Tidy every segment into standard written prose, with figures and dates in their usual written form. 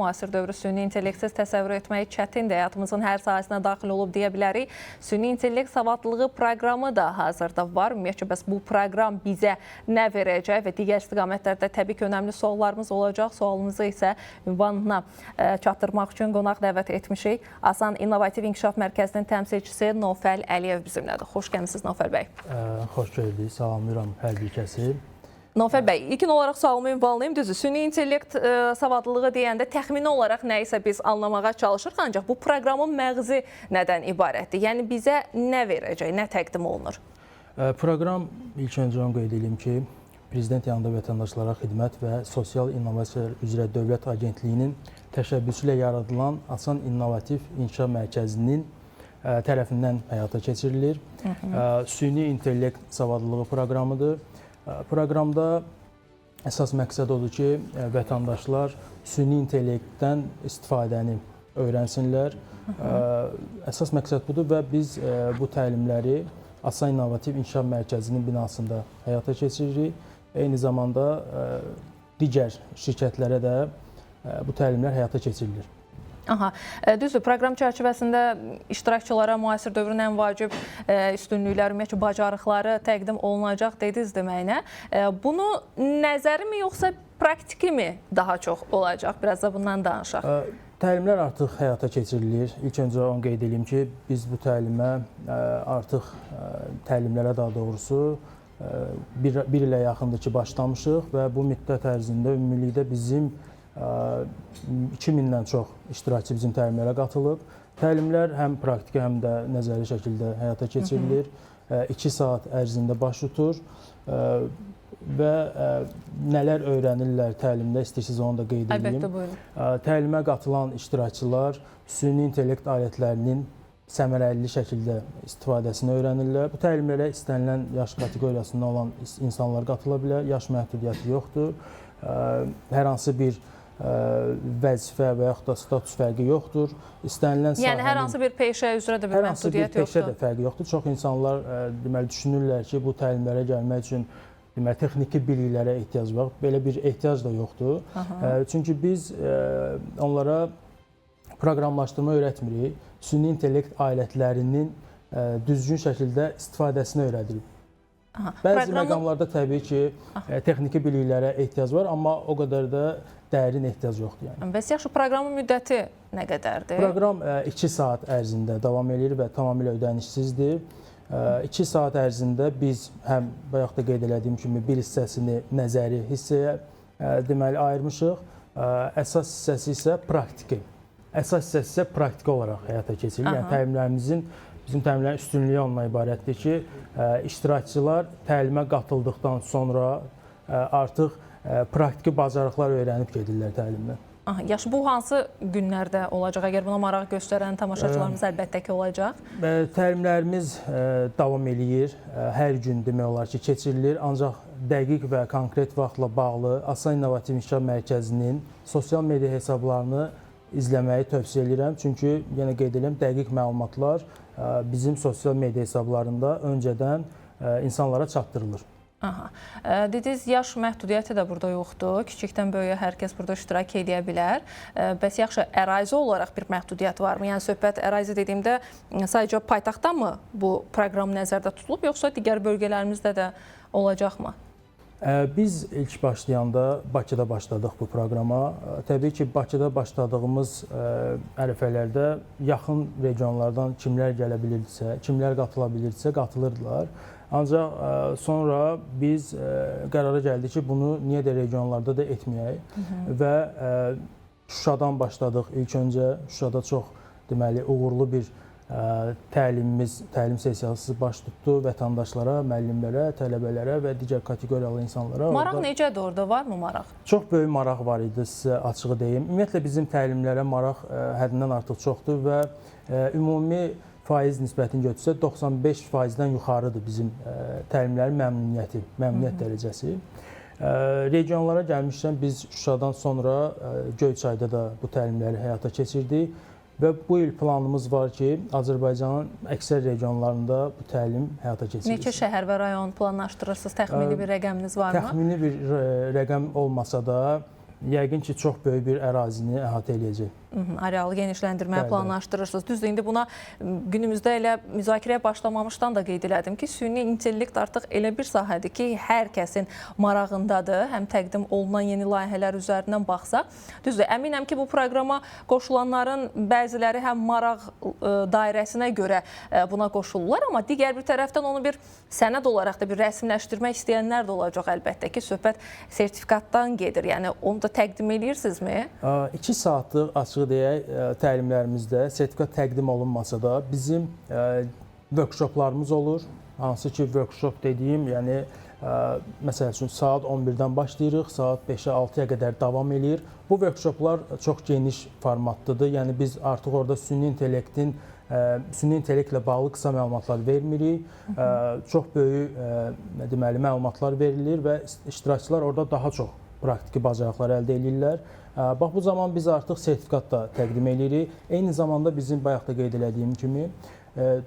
Müasir dövrü süni intellektsiz təsəvvür etmək çətindir. Həyatımızın hər sahəsinə daxil olub deyə bilərik. Süni intellekt savadlılığı proqramı da hazırda var. Ümumiyyətcə, bəs bu proqram bizə nə verəcək və digər istiqamətlərdə təbii ki, önəmli suallarımız olacaq. Sualımızı isə ünvanına çatdırmaq üçün qonaq dəvət etmişik. Asan İnnovativ İnkişaf Mərkəzinin təmsilçisi Nofəl Əliyev bizimlədir. Xoş gəlmisiniz Nofəl bəy. Xoş gördük. Salamlayıram hər bir kəsi. Nofəl bəy, ilkin olaraq sualımı ünvanlayayım. Düzdür, süni intellekt savadlılığı deyəndə təxmini olaraq nə isə biz anlamağa çalışırıq, ancaq bu proqramın məğzi nədən ibarətdir? Yəni bizə nə verəcək, nə təqdim olunur? Proqram ilk öncə onu qeyd edeyim ki, Prezident yanında vətəndaşlara xidmət və Sosial İnnovasiyalar üzrə Dövlət Agentliyinin təşəbbüsü ilə yaradılan Asan İnnovativ İnkişaf Mərkəzinin tərəfindən həyata keçirilir. Süni intellekt savadlılığı proqramıdır. Proqramda əsas məqsəd odur ki, vətəndaşlar süni intellektdən istifadəni öyrənsinlər. Əsas məqsəd budur və biz bu təlimləri Asan İnnovativ İnkişaf Mərkəzinin binasında həyata keçiririk. Eyni zamanda digər şirkətlərə də bu təlimlər həyata keçirilir. Düzdür, proqram çərçivəsində iştirakçılara müasir dövrün ən vacib üstünlükləri, ümumiyyətcə bacarıqları təqdim olunacaq dediniz deməyinə. Bunu nəzərimi yoxsa praktiki mi daha çox olacaq? Biraz da bundan danışaq. Təlimlər artıq həyata keçirilir. İlk öncə onu qeyd edeyim ki, biz bu təlimə artıq təlimlərə daha doğrusu bir ilə yaxındır ki, başlamışıq və bu müddət ərzində ümumilikdə bizim 2000-dən çox iştirakçı bizim təlimlərə qatılıb. Təlimlər həm praktiki, həm də nəzəri şəkildə həyata keçirilir. 2 saat ərzində baş tutur və nələr öyrənirlər təlimdə, istəyirsiniz onu da qeyd edeyim. Əlbəttə, buyurun. Təlimə qatılan iştirakçılar süni intellekt alətlərinin səmərəli şəkildə istifadəsini öyrənirlər. Bu təlimlərə istənilən yaş kateqoriyasında olan insanlar qatıla bilər. Yaş məhdudiyyəti yoxdur. Hər hansı bir vəzifə və yaxud da status fərqi yoxdur. İstənilən sahənin... Yəni, hər hansı bir peşə üzrə də bir məhdudiyyət yoxdur? Hər hansı bir peşə də fərqi yoxdur. Çox insanlar deməli, düşünürlər ki, bu təlimlərə gəlmək üçün deməli, texniki biliklərə ehtiyac var. Belə bir ehtiyac da yoxdur. Çünki biz onlara proqramlaşdırma öyrətmirik. Süni intellekt alətlərinin düzgün şəkildə istifadəsini öyrədirik. Bəzi məqamlarda təbii ki, texniki biliklərə ehtiyac var, amma o qədər də dərin ehtiyac yoxdur. Yəni. Bəs yaxşı, proqramın müddəti nə qədərdir? Proqram 2 saat ərzində davam edir və tamamilə ödənişsizdir. 2 saat ərzində biz həm bayaq da qeyd elədiyim kimi bir hissəsini nəzəri hissəyə deməli ayırmışıq. Əsas hissəsi isə praktiki. Əsas hissəsi isə praktiki olaraq həyata keçirilir. Yəni bizim təlimlərin üstünlüyü ondan ibarətdir ki, iştirakçılar təlimə qatıldıqdan sonra artıq praktiki bacarıqlar öyrənib gedirlər təlimdən. Yaxşı, bu hansı günlərdə olacaq? Əgər buna maraq göstərən tamaşaçılarımız əlbəttə ki, olacaq. Təlimlərimiz davam eləyir. Hər gün demək olar ki, keçirilir. Ancaq dəqiq və konkret vaxtla bağlı Asan İnnovativ İnkişaf Mərkəzinin sosial media hesablarını izləməyi tövsiyə edirəm. Çünki yenə qeyd edirəm, dəqiq məlumatlar bizim sosial media hesablarında öncədən insanlara çatdırılır. Dediniz, yaş məhdudiyyəti də burada yoxdur. Kiçikdən böyüyə hər kəs burada iştirak edə bilər. Bəs yaxşı, ərazi olaraq bir məhdudiyyət varmı? Yəni, söhbət ərazi dediyimdə sadəcə paytaxtdan mı bu proqram nəzərdə tutulub, yoxsa digər bölgələrimizdə də olacaqmı? Biz ilk başlayanda Bakıda başladıq bu proqrama. Təbii ki, Bakıda başladığımız ərəfələrdə yaxın regionlardan kimlər gələ bilirdisə, kimlər qatıla bilirdisə, qatılırdılar. Ancaq sonra biz qərara gəldik ki, bunu niyə də regionlarda da etməyək və Şuşadan başladıq. İlk öncə Şuşada çox deməli uğurlu bir təlim sessiyası baş tutdu vətəndaşlara, müəllimlərə, tələbələrə və digər kateqoriyalı insanlara. Maraq necədir orada? Varmı maraq? Çox böyük maraq var idi, sizə açığı deyim. Ümumiyyətlə bizim təlimlərə maraq həddindən artıq çoxdur və ümumi faiz nisbətini götürsə 95%-dən yuxarıdır bizim təlimlərin məmnuniyyət dərəcəsi. Regionlara gəlmişkən biz Şuşadan sonra Göyçayda da bu təlimləri həyata keçirdik. Və bu il planımız var ki, Azərbaycanın əksər regionlarında bu təlim həyata keçirilir. Neçə şəhər və rayon planlaşdırırsınız? Təxmini bir rəqəminiz varmı? Təxmini bir rəqəm olmasa da yəqin ki, çox böyük bir ərazini əhatə eləyəcək. Arealı genişləndirməyi planlaşdırırsınız. Düzdür, indi buna günümüzdə elə müzakirəyə başlamamışdan da qeyd elədim ki, süni intellekt artıq elə bir sahədir ki, hər kəsin marağındadır. Həm təqdim olunan yeni layihələr üzərindən baxsaq. Düzdür, əminəm ki, bu proqrama qoşulanların bəziləri həm maraq dairəsinə görə buna qoşulurlar, amma digər bir tərəfdən onu bir sənəd olaraq da bir rəsmiləşdirmək istəyənlər də olacaq əlbəttə ki, söhbət sertifikatdan gedir. Yəni, onu da təqdim edirsinizmi? 2 saatlıq açıq deyək, təlimlərimizdə sertifikat təqdim olunmasa da bizim workshoplarımız olur. Hansı ki, workshop dediyim, yəni məsəl üçün saat 11-dən başlayırıq, saat 5-ə 6-ya qədər davam eləyir. Bu workshoplar çox geniş formatlıdır. Yəni biz artıq orada süni intellektlə bağlı qısa məlumatlar vermirik. Çox böyük deməli məlumatlar verilir və iştirakçılar orada daha çox praktiki bacarıqlar əldə edirlər. Bax, bu zaman biz artıq sertifikat da təqdim edirik. Eyni zamanda bizim bayaq da qeyd elədiyim kimi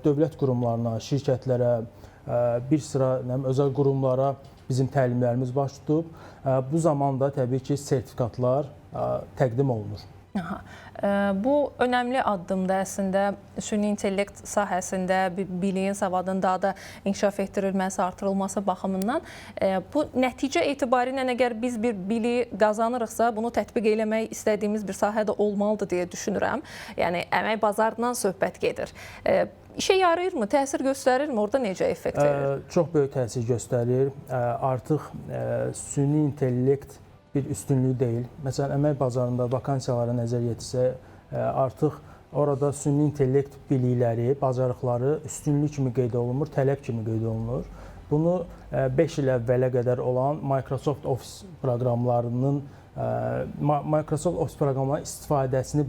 dövlət qurumlarına, şirkətlərə, bir sıra özəl qurumlara bizim təlimlərimiz baş tutub. Bu zamanda təbii ki, sertifikatlar təqdim olunur. Bu önəmli addımdır əslində süni intellekt sahəsində biliyin, savadın daha da inkişaf etdirilməsi, artırılması baxımından. Bu nəticə etibarilə əgər biz bir biliyi qazanırıqsa, bunu tətbiq eləmək istədiyimiz bir sahə də olmalıdır deyə düşünürəm. Yəni, əmək bazarından söhbət gedir. İşə yarayırmı, təsir göstərirmi, orada necə effekt verir? Çox böyük təsir göstərir. Artıq süni intellekt bir üstünlük deyil. Məsələn, əmək bazarında vakansiyalara nəzər yetirsək, artıq orada süni intellekt bilikləri, bacarıqları üstünlük kimi qeyd olunmur, tələb kimi qeyd olunur. Bunu 5 il əvvələ qədər olan Microsoft Office proqramlarının istifadəsini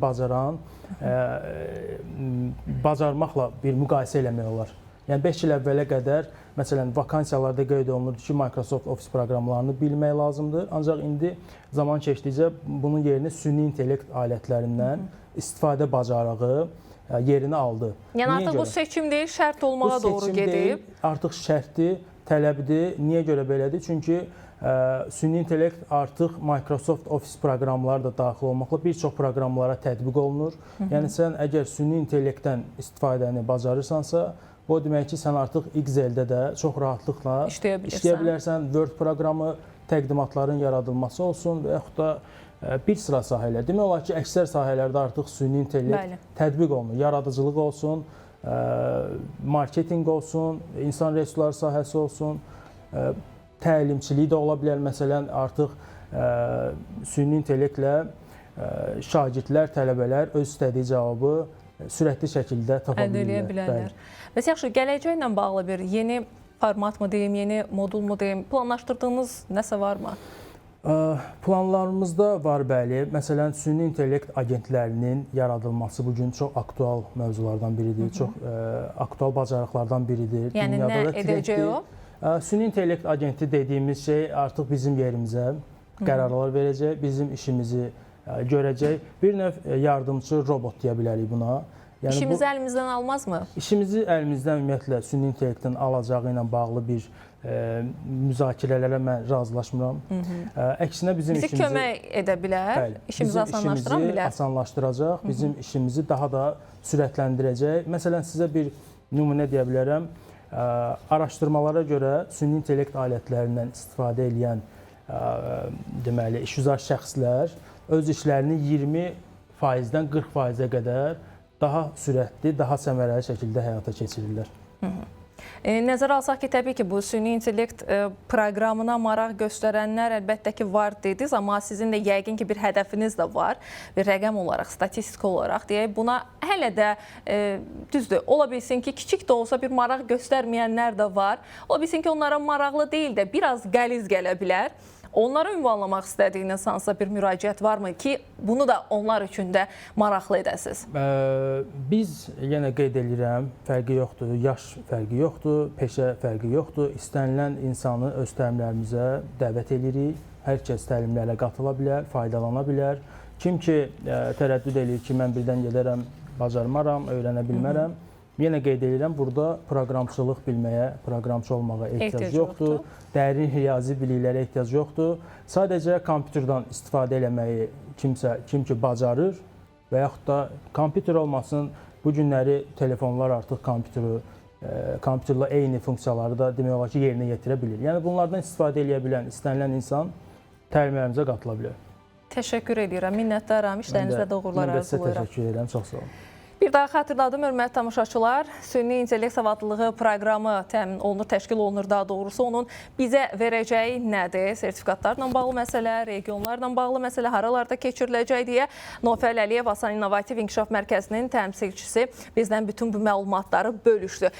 bacarmaqla bir müqayisə eləmək olar. Yəni 5 il əvvələ qədər, məsələn, vakansiyalarda qeyd olunurdu ki, Microsoft Office proqramlarını bilmək lazımdır. Ancaq indi zaman keçdikcə bunun yerini süni intellekt alətlərindən istifadə bacarığı yerini aldı. Yəni artıq bu seçim deyil, şərt olmağa doğru gedib. Bu seçim deyil, artıq şərtdir, tələbdir. Niyə görə belədir? Çünki süni intellekt artıq Microsoft Office proqramları da daxil olmaqla bir çox proqramlara tətbiq olunur. Yəni sən əgər süni intellektdən istifadəni bacarırsansa, bu demək ki, sən artıq Excel-də də çox rahatlıqla işləyə bilərsən. Word proqramı, təqdimatların yaradılması olsun və yaxud da bir sıra sahələr. Demək olar ki, əksər sahələrdə artıq süni intellekt tətbiq olunur. Yaradıcılıq olsun, marketinq olsun, insan resursları sahəsi olsun, təlimçilik də ola bilər. Məsələn, artıq süni intellektlə şagirdlər, tələbələr öz istədiyi cavabı sürətli şəkildə tapa bilirlər. Bəs yaxşı, gələcəklə bağlı bir yeni format mı deyim, yeni modul mu deyim, planlaşdırdığınız nəsə varmı? Planlarımızda var, bəli. Məsələn, süni intellekt agentlərinin yaradılması bugün çox aktual mövzulardan biridir, çox aktual bacarıqlardan biridir. Yəni nə edəcək o? Süni intellekt agenti dediyimiz şey artıq bizim yerimizə qərarlar verəcək, bizim işimizi görəcək. Bir növ yardımçı robot deyə bilərik buna. Yəni İşimizi əlimizdən almazmı? İşimizi əlimizdən ümumiyyətlə süni intellektin alacağı ilə bağlı bir müzakirələrə mən razılaşmıram. Əksinə bizim işimizi kömək edə bilər, işimizi asanlaşdıran bilər. Asanlaşdıracaq, bizim işimizi daha da sürətləndirəcək. Məsələn, sizə bir nümunə deyə bilərəm. Araşdırmalara görə süni intellekt alətlərindən istifadə edən deməli işgüzar şəxslər öz işlərini 20%-dən 40%-ə qədər daha sürətli, daha səmərəli şəkildə həyata keçirirlər. Nəzərə alsaq ki, təbii ki, bu süni intellekt proqramına maraq göstərənlər əlbəttə ki, var dediniz, amma sizin də yəqin ki, bir hədəfiniz də var. Bir rəqəm olaraq, statistik olaraq deyək, buna hələ də düzdür, ola bilsin ki, kiçik də olsa bir maraq göstərməyənlər də var. Ola bilsin ki, onlara maraqlı deyil də, biraz qəliz gələ bilər. Onlara ünvanlamaq istədiyiniz hansısa bir müraciət varmı ki, bunu da onlar üçün də maraqlı edəsiniz? Biz yenə qeyd edirəm, fərqi yoxdur, yaş fərqi yoxdur, peşə fərqi yoxdur. İstənilən insanı öz təlimlərimizə dəvət edirik. Hər kəs təlimlərə qatıla bilər, faydalana bilər. Kim ki, tərəddüd edir ki, mən birdən gedərəm, bacarmaram, öyrənə bilmərəm. Yenə qeyd edirəm, burada proqramçılıq bilməyə, proqramçı olmağa ehtiyac yoxdur. Dərin riyazi biliklərə ehtiyac yoxdur. Sadəcə kompüterdən istifadə eləməyi kim ki bacarır və yaxud da kompüter olmasın, bu günləri telefonlar artıq kompüterlə eyni funksiyaları da demək olar ki, yerinə yetirə bilir. Yəni bunlardan istifadə edə bilən, istənilən insan təlimlərimizə qatıla bilər. Təşəkkür edirəm, minnətdaram, işlərinizdə doğrular arzulayıram. Mən də sizə təşəkkür edirəm, çox sağ olun. Bir daha xatırladım, hörmətli tamaşaçılar, süni intellekt savadlılığı proqramı təmin olunur, təşkil olunur daha doğrusu. Onun bizə verəcəyi nədir? Sertifikatlarla bağlı məsələ, regionlarla bağlı məsələ, haralarda keçiriləcək deyə Nofəl Əliyev Asan İnnovativ İnkişaf Mərkəzinin təmsilçisi bizdən bütün bu məlumatları bölüşdü.